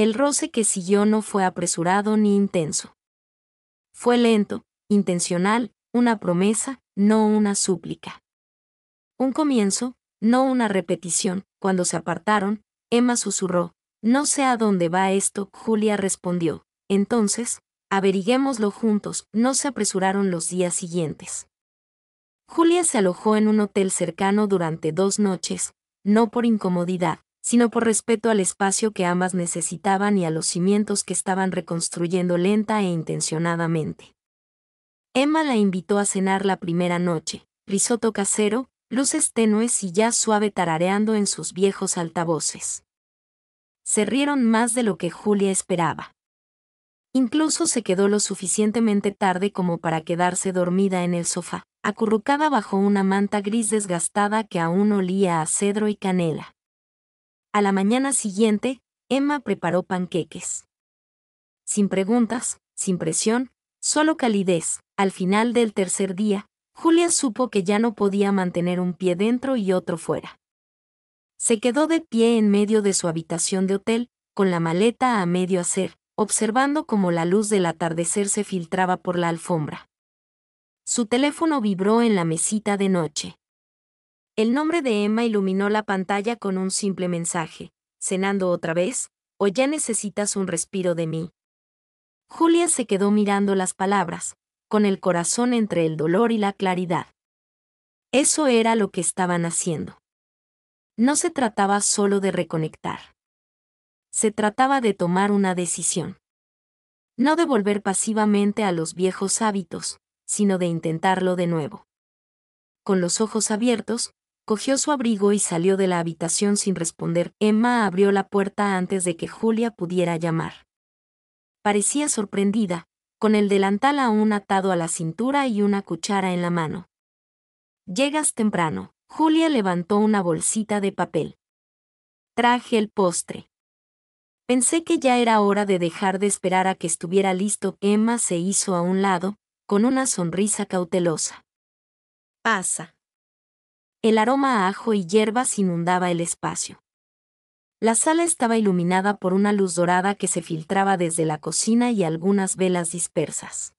El roce que siguió no fue apresurado ni intenso. Fue lento, intencional, una promesa, no una súplica. Un comienzo, no una repetición. Cuando se apartaron, Emma susurró: «No sé a dónde va esto». Julia respondió: «Entonces, averiguémoslo juntos». No se apresuraron los días siguientes. Julia se alojó en un hotel cercano durante 2 noches, no por incomodidad, sino por respeto al espacio que ambas necesitaban y a los cimientos que estaban reconstruyendo lenta e intencionadamente. Emma la invitó a cenar la primera noche, risotto casero, luces tenues y jazz suave tarareando en sus viejos altavoces. Se rieron más de lo que Julia esperaba. Incluso se quedó lo suficientemente tarde como para quedarse dormida en el sofá, acurrucada bajo una manta gris desgastada que aún olía a cedro y canela. A la mañana siguiente, Emma preparó panqueques. Sin preguntas, sin presión, solo calidez. Al final del tercer día, Julia supo que ya no podía mantener un pie dentro y otro fuera. Se quedó de pie en medio de su habitación de hotel, con la maleta a medio hacer, observando cómo la luz del atardecer se filtraba por la alfombra. Su teléfono vibró en la mesita de noche. El nombre de Emma iluminó la pantalla con un simple mensaje: «¿Cenando otra vez? ¿O ya necesitas un respiro de mí?». Julia se quedó mirando las palabras, con el corazón entre el dolor y la claridad. Eso era lo que estaban haciendo. No se trataba solo de reconectar. Se trataba de tomar una decisión. No de volver pasivamente a los viejos hábitos, sino de intentarlo de nuevo. Con los ojos abiertos, cogió su abrigo y salió de la habitación sin responder. Emma abrió la puerta antes de que Julia pudiera llamar. Parecía sorprendida, con el delantal aún atado a la cintura y una cuchara en la mano. «Llegas temprano». Julia levantó una bolsita de papel. «Traje el postre». «Pensé que ya era hora de dejar de esperar a que estuviera listo». Emma se hizo a un lado, con una sonrisa cautelosa. «Pasa». El aroma a ajo y hierbas inundaba el espacio. La sala estaba iluminada por una luz dorada que se filtraba desde la cocina y algunas velas dispersas.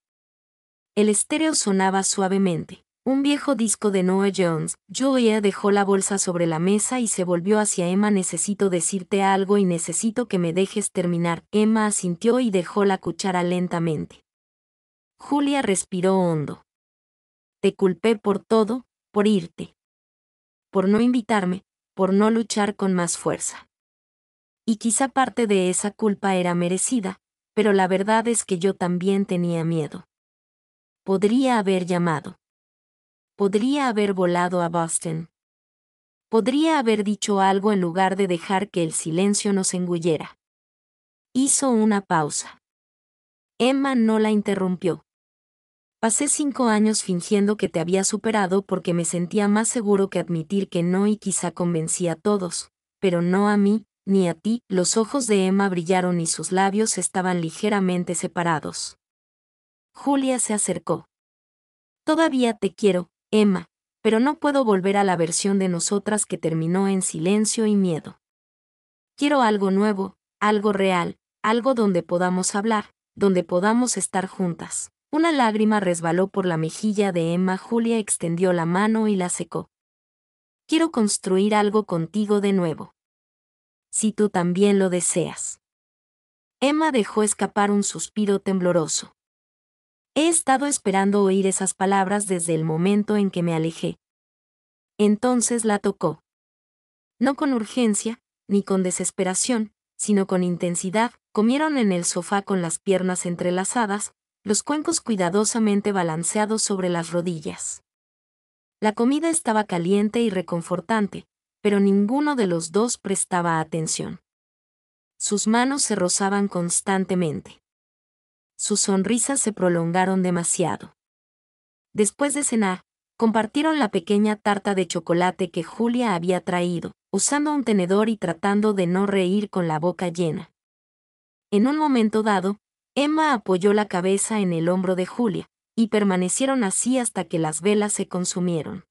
El estéreo sonaba suavemente, un viejo disco de Noah Jones. Julia dejó la bolsa sobre la mesa y se volvió hacia Emma. «Necesito decirte algo y necesito que me dejes terminar». Emma asintió y dejó la cuchara lentamente. Julia respiró hondo. «Te culpé por todo, por irte. Por no invitarme, por no luchar con más fuerza. Y quizá parte de esa culpa era merecida, pero la verdad es que yo también tenía miedo. Podría haber llamado. Podría haber volado a Boston. Podría haber dicho algo en lugar de dejar que el silencio nos engullera». Hizo una pausa. Emma no la interrumpió. «Pasé 5 años fingiendo que te había superado porque me sentía más seguro que admitir que no, y quizá convencí a todos, pero no a mí, ni a ti». Los ojos de Emma brillaron y sus labios estaban ligeramente separados. Julia se acercó. «Todavía te quiero, Emma, pero no puedo volver a la versión de nosotras que terminó en silencio y miedo. Quiero algo nuevo, algo real, algo donde podamos hablar, donde podamos estar juntas». Una lágrima resbaló por la mejilla de Emma. Julia extendió la mano y la secó. «Quiero construir algo contigo de nuevo. Si tú también lo deseas». Emma dejó escapar un suspiro tembloroso. «He estado esperando oír esas palabras desde el momento en que me alejé». Entonces la tocó. No con urgencia, ni con desesperación, sino con intensidad. Comieron en el sofá con las piernas entrelazadas, los cuencos cuidadosamente balanceados sobre las rodillas. La comida estaba caliente y reconfortante, pero ninguno de los dos prestaba atención. Sus manos se rozaban constantemente. Sus sonrisas se prolongaron demasiado. Después de cenar, compartieron la pequeña tarta de chocolate que Julia había traído, usando un tenedor y tratando de no reír con la boca llena. En un momento dado, Emma apoyó la cabeza en el hombro de Julia, y permanecieron así hasta que las velas se consumieron.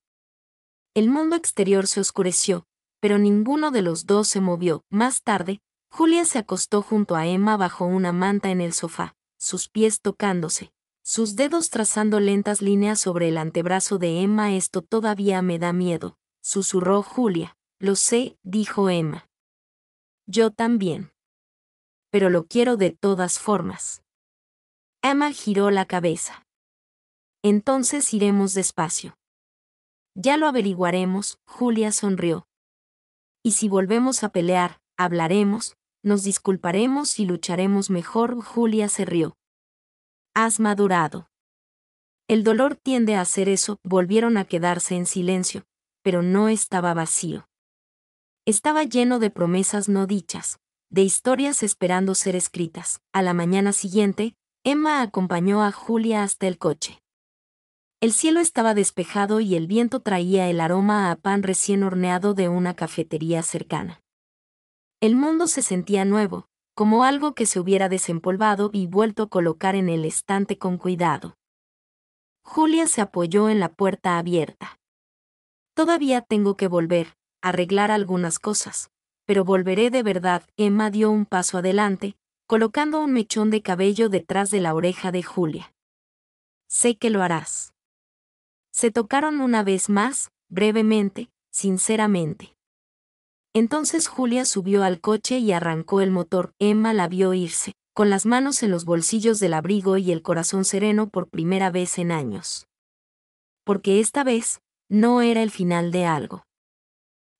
El mundo exterior se oscureció, pero ninguno de los dos se movió. Más tarde, Julia se acostó junto a Emma bajo una manta en el sofá, sus pies tocándose, sus dedos trazando lentas líneas sobre el antebrazo de Emma. Esto todavía me da miedo, susurró Julia. Lo sé, dijo Emma. Yo también. Pero lo quiero de todas formas. Emma giró la cabeza. Entonces iremos despacio. Ya lo averiguaremos, Julia sonrió. Y si volvemos a pelear, hablaremos, nos disculparemos y lucharemos mejor. Julia se rió. Has madurado. El dolor tiende a hacer eso. Volvieron a quedarse en silencio, pero no estaba vacío. Estaba lleno de promesas no dichas, de historias esperando ser escritas. A la mañana siguiente, Emma acompañó a Julia hasta el coche. El cielo estaba despejado y el viento traía el aroma a pan recién horneado de una cafetería cercana. El mundo se sentía nuevo, como algo que se hubiera desempolvado y vuelto a colocar en el estante con cuidado. Julia se apoyó en la puerta abierta. Todavía tengo que volver, arreglar algunas cosas, pero volveré de verdad. Emma dio un paso adelante, colocando un mechón de cabello detrás de la oreja de Julia. Sé que lo harás. Se tocaron una vez más, brevemente, sinceramente. Entonces Julia subió al coche y arrancó el motor. Emma la vio irse, con las manos en los bolsillos del abrigo y el corazón sereno por primera vez en años. Porque esta vez, no era el final de algo.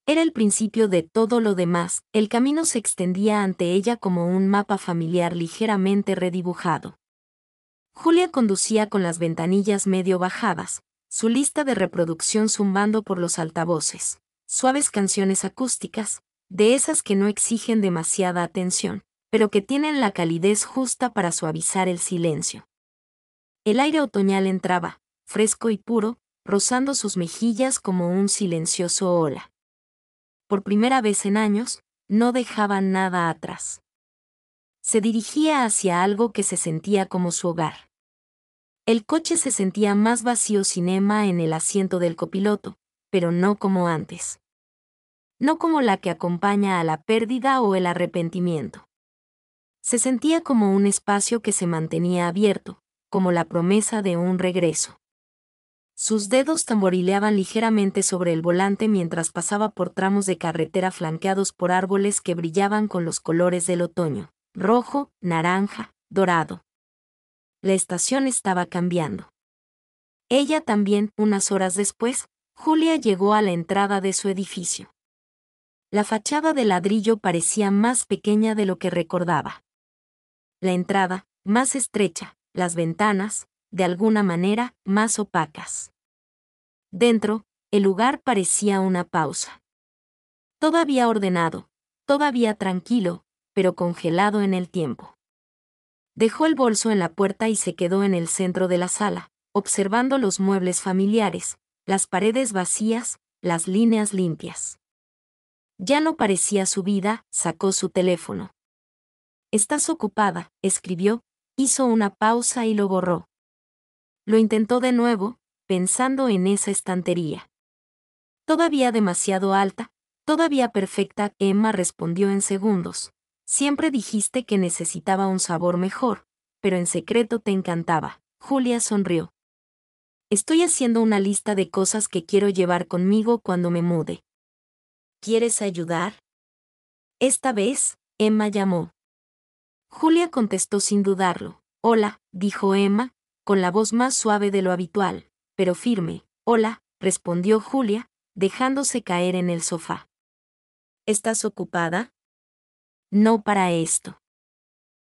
Era el principio de todo lo demás. El camino se extendía ante ella como un mapa familiar ligeramente redibujado. Julia conducía con las ventanillas medio bajadas, su lista de reproducción zumbando por los altavoces, suaves canciones acústicas, de esas que no exigen demasiada atención, pero que tienen la calidez justa para suavizar el silencio. El aire otoñal entraba, fresco y puro, rozando sus mejillas como un silencioso hola. Por primera vez en años, no dejaba nada atrás. Se dirigía hacia algo que se sentía como su hogar. El coche se sentía más vacío sin Emma en el asiento del copiloto, pero no como antes. No como la que acompaña a la pérdida o el arrepentimiento. Se sentía como un espacio que se mantenía abierto, como la promesa de un regreso. Sus dedos tamborileaban ligeramente sobre el volante mientras pasaba por tramos de carretera flanqueados por árboles que brillaban con los colores del otoño, rojo, naranja, dorado. La estación estaba cambiando. Ella también. Unas horas después, Julia llegó a la entrada de su edificio. La fachada de ladrillo parecía más pequeña de lo que recordaba. La entrada, más estrecha, las ventanas, de alguna manera, más opacas. Dentro, el lugar parecía una pausa. Todavía ordenado, todavía tranquilo, pero congelado en el tiempo. Dejó el bolso en la puerta y se quedó en el centro de la sala, observando los muebles familiares, las paredes vacías, las líneas limpias. Ya no parecía su vida. Sacó su teléfono. «Estás ocupada», escribió, hizo una pausa y lo borró. Lo intentó de nuevo, pensando en esa estantería. Todavía demasiado alta, todavía perfecta. Emma respondió en segundos. Siempre dijiste que necesitaba un sabor mejor, pero en secreto te encantaba. Julia sonrió. Estoy haciendo una lista de cosas que quiero llevar conmigo cuando me mude. ¿Quieres ayudar? Esta vez, Emma llamó. Julia contestó sin dudarlo. Hola, dijo Emma, con la voz más suave de lo habitual, pero firme. Hola, respondió Julia, dejándose caer en el sofá. ¿Estás ocupada? No para esto.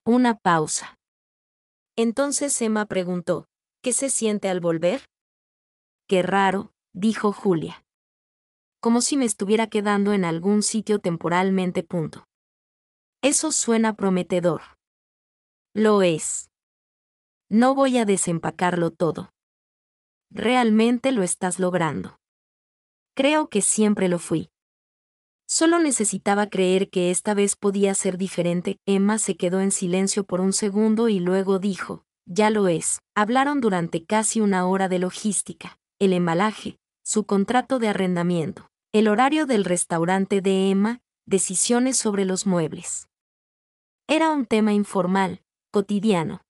Una pausa. Entonces Emma preguntó, ¿qué se siente al volver? Qué raro, dijo Julia. Como si me estuviera quedando en algún sitio temporalmente. Eso suena prometedor. Lo es. No voy a desempacarlo todo. Realmente lo estás logrando. Creo que siempre lo fui. Solo necesitaba creer que esta vez podía ser diferente. Emma se quedó en silencio por un segundo y luego dijo, ya lo es. Hablaron durante casi una hora de logística, el embalaje, su contrato de arrendamiento, el horario del restaurante de Emma, decisiones sobre los muebles. Era un tema informal, cotidiano.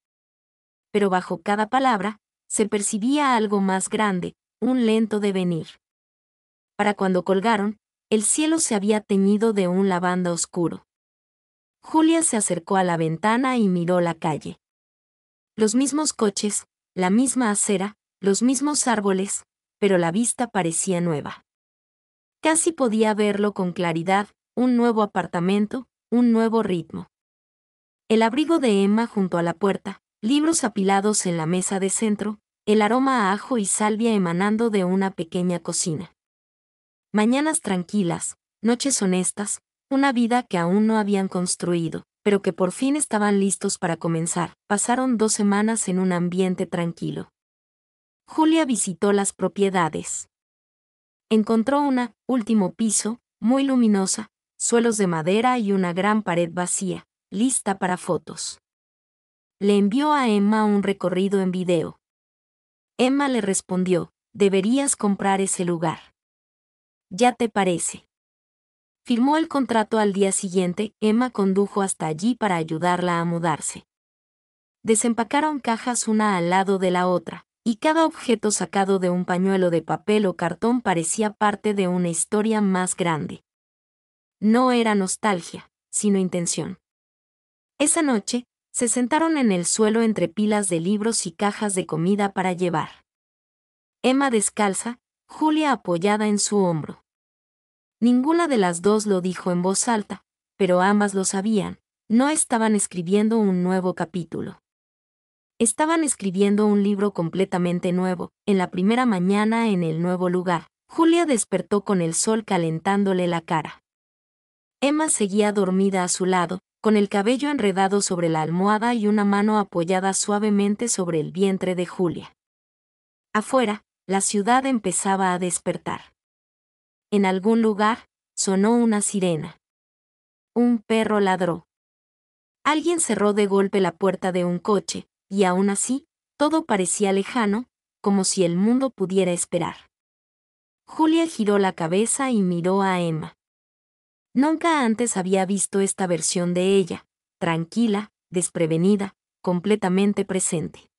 Pero bajo cada palabra, se percibía algo más grande, un lento devenir. Para cuando colgaron, el cielo se había teñido de un lavanda oscuro. Julia se acercó a la ventana y miró la calle. Los mismos coches, la misma acera, los mismos árboles, pero la vista parecía nueva. Casi podía verlo con claridad, un nuevo apartamento, un nuevo ritmo. El abrigo de Emma junto a la puerta, libros apilados en la mesa de centro, el aroma a ajo y salvia emanando de una pequeña cocina. Mañanas tranquilas, noches honestas, una vida que aún no habían construido, pero que por fin estaban listos para comenzar. Pasaron 2 semanas en un ambiente tranquilo. Julia visitó las propiedades. Encontró una, último piso, muy luminosa, suelos de madera y una gran pared vacía, lista para fotos. Le envió a Emma un recorrido en video. Emma le respondió, deberías comprar ese lugar. ¿Ya te parece? Firmó el contrato al día siguiente, Emma condujo hasta allí para ayudarla a mudarse. Desempacaron cajas una al lado de la otra, y cada objeto sacado de un pañuelo de papel o cartón parecía parte de una historia más grande. No era nostalgia, sino intención. Esa noche, se sentaron en el suelo entre pilas de libros y cajas de comida para llevar. Emma descalza, Julia apoyada en su hombro. Ninguna de las dos lo dijo en voz alta, pero ambas lo sabían, no estaban escribiendo un nuevo capítulo. Estaban escribiendo un libro completamente nuevo, en la primera mañana en el nuevo lugar. Julia despertó con el sol calentándole la cara. Emma seguía dormida a su lado, con el cabello enredado sobre la almohada y una mano apoyada suavemente sobre el vientre de Julia. Afuera, la ciudad empezaba a despertar. En algún lugar, sonó una sirena. Un perro ladró. Alguien cerró de golpe la puerta de un coche, y aún así, todo parecía lejano, como si el mundo pudiera esperar. Julia giró la cabeza y miró a Emma. Nunca antes había visto esta versión de ella, tranquila, desprevenida, completamente presente.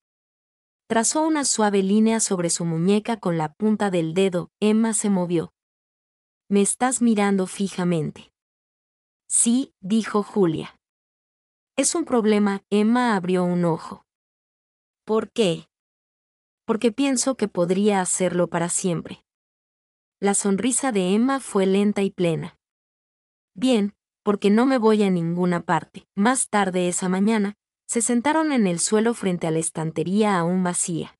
Trazó una suave línea sobre su muñeca con la punta del dedo. Emma se movió. «Me estás mirando fijamente». «Sí», dijo Julia. «Es un problema». Emma abrió un ojo. «¿Por qué?» «Porque pienso que podría hacerlo para siempre». La sonrisa de Emma fue lenta y plena. «Bien, porque no me voy a ninguna parte». Más tarde esa mañana, se sentaron en el suelo frente a la estantería aún vacía.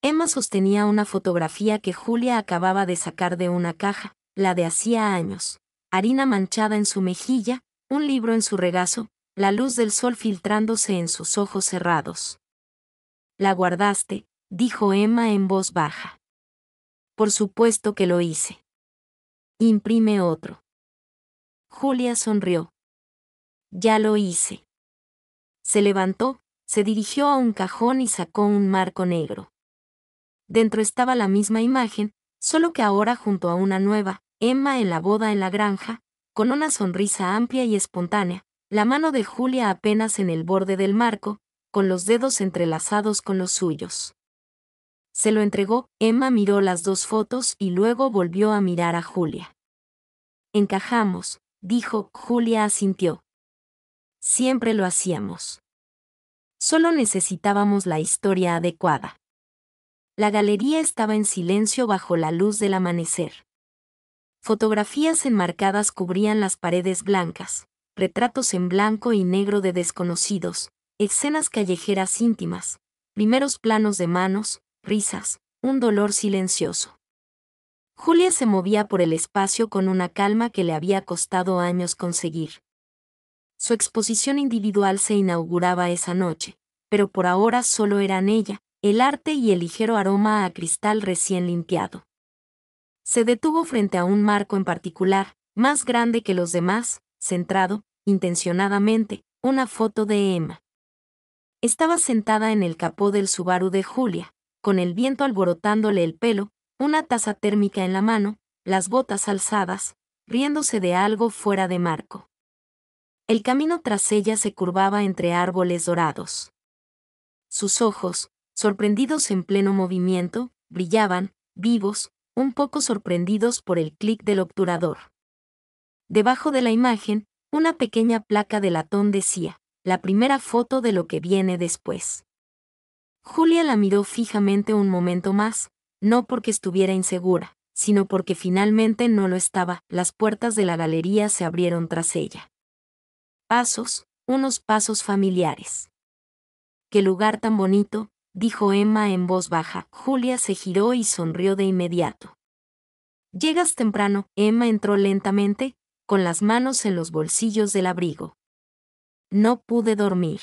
Emma sostenía una fotografía que Julia acababa de sacar de una caja, la de hacía años. Harina manchada en su mejilla, un libro en su regazo, la luz del sol filtrándose en sus ojos cerrados. «¿La guardaste?», dijo Emma en voz baja. «Por supuesto que lo hice». «Imprime otro». Julia sonrió. «Ya lo hice». Se levantó, se dirigió a un cajón y sacó un marco negro. Dentro estaba la misma imagen, solo que ahora junto a una nueva, Emma en la boda en la granja, con una sonrisa amplia y espontánea, la mano de Julia apenas en el borde del marco, con los dedos entrelazados con los suyos. Se lo entregó, Emma miró las 2 fotos y luego volvió a mirar a Julia. «Encajamos», dijo. Julia asintió. «Siempre lo hacíamos. Solo necesitábamos la historia adecuada». La galería estaba en silencio bajo la luz del amanecer. Fotografías enmarcadas cubrían las paredes blancas, retratos en blanco y negro de desconocidos, escenas callejeras íntimas, primeros planos de manos, risas, un dolor silencioso. Julia se movía por el espacio con una calma que le había costado años conseguir. Su exposición individual se inauguraba esa noche, pero por ahora solo eran ella, el arte y el ligero aroma a cristal recién limpiado. Se detuvo frente a un marco en particular, más grande que los demás, centrado, intencionadamente, una foto de Emma. Estaba sentada en el capó del Subaru de Julia, con el viento alborotándole el pelo, una taza térmica en la mano, las botas alzadas, riéndose de algo fuera de marco. El camino tras ella se curvaba entre árboles dorados. Sus ojos, sorprendidos en pleno movimiento, brillaban, vivos, un poco sorprendidos por el clic del obturador. Debajo de la imagen, una pequeña placa de latón decía, la primera foto de lo que viene después. Julia la miró fijamente un momento más, no porque estuviera insegura, sino porque finalmente no lo estaba. Las puertas de la galería se abrieron tras ella. Pasos, unos pasos familiares. «Qué lugar tan bonito», dijo Emma en voz baja. Julia se giró y sonrió de inmediato. «Llegas temprano». Emma entró lentamente, con las manos en los bolsillos del abrigo. «No pude dormir».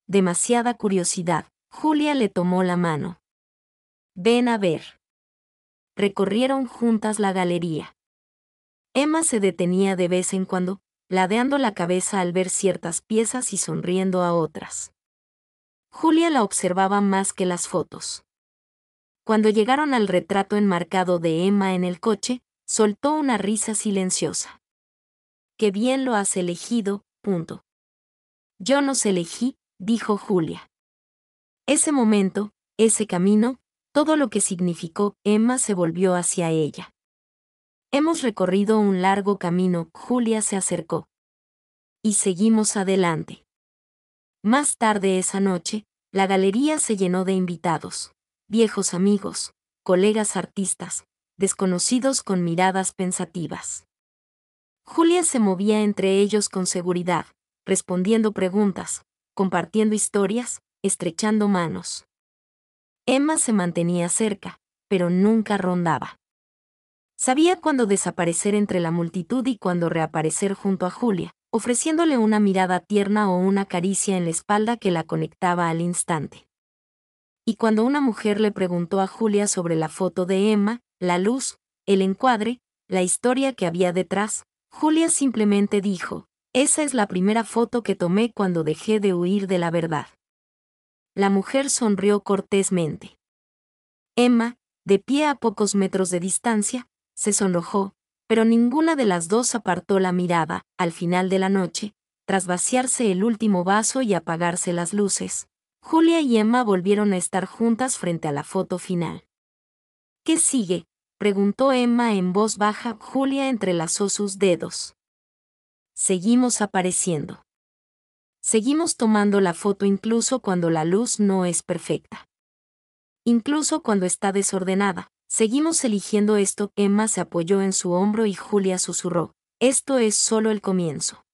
Demasiada curiosidad. Julia le tomó la mano. «Ven a ver». Recorrieron juntas la galería. Emma se detenía de vez en cuando, ladeando la cabeza al ver ciertas piezas y sonriendo a otras. Julia la observaba más que las fotos. Cuando llegaron al retrato enmarcado de Emma en el coche, soltó una risa silenciosa. «Qué bien lo has elegido». «Yo nos elegí», dijo Julia. Ese momento, ese camino, todo lo que significó. Emma se volvió hacia ella. «Hemos recorrido un largo camino», Julia se acercó. «Y seguimos adelante». Más tarde esa noche, la galería se llenó de invitados, viejos amigos, colegas artistas, desconocidos con miradas pensativas. Julia se movía entre ellos con seguridad, respondiendo preguntas, compartiendo historias, estrechando manos. Emma se mantenía cerca, pero nunca rondaba. Sabía cuándo desaparecer entre la multitud y cuándo reaparecer junto a Julia, ofreciéndole una mirada tierna o una caricia en la espalda que la conectaba al instante. Y cuando una mujer le preguntó a Julia sobre la foto de Emma, la luz, el encuadre, la historia que había detrás, Julia simplemente dijo, «Esa es la primera foto que tomé cuando dejé de huir de la verdad». La mujer sonrió cortésmente. Emma, de pie a pocos metros de distancia, se sonrojó, pero ninguna de las dos apartó la mirada. Al final de la noche, tras vaciarse el último vaso y apagarse las luces, Julia y Emma volvieron a estar juntas frente a la foto final. «¿Qué sigue?», preguntó Emma en voz baja. Julia entrelazó sus dedos. «Seguimos apareciendo. Seguimos tomando la foto incluso cuando la luz no es perfecta. Incluso cuando está desordenada. Seguimos eligiendo esto». Emma se apoyó en su hombro y Julia susurró, «Esto es solo el comienzo».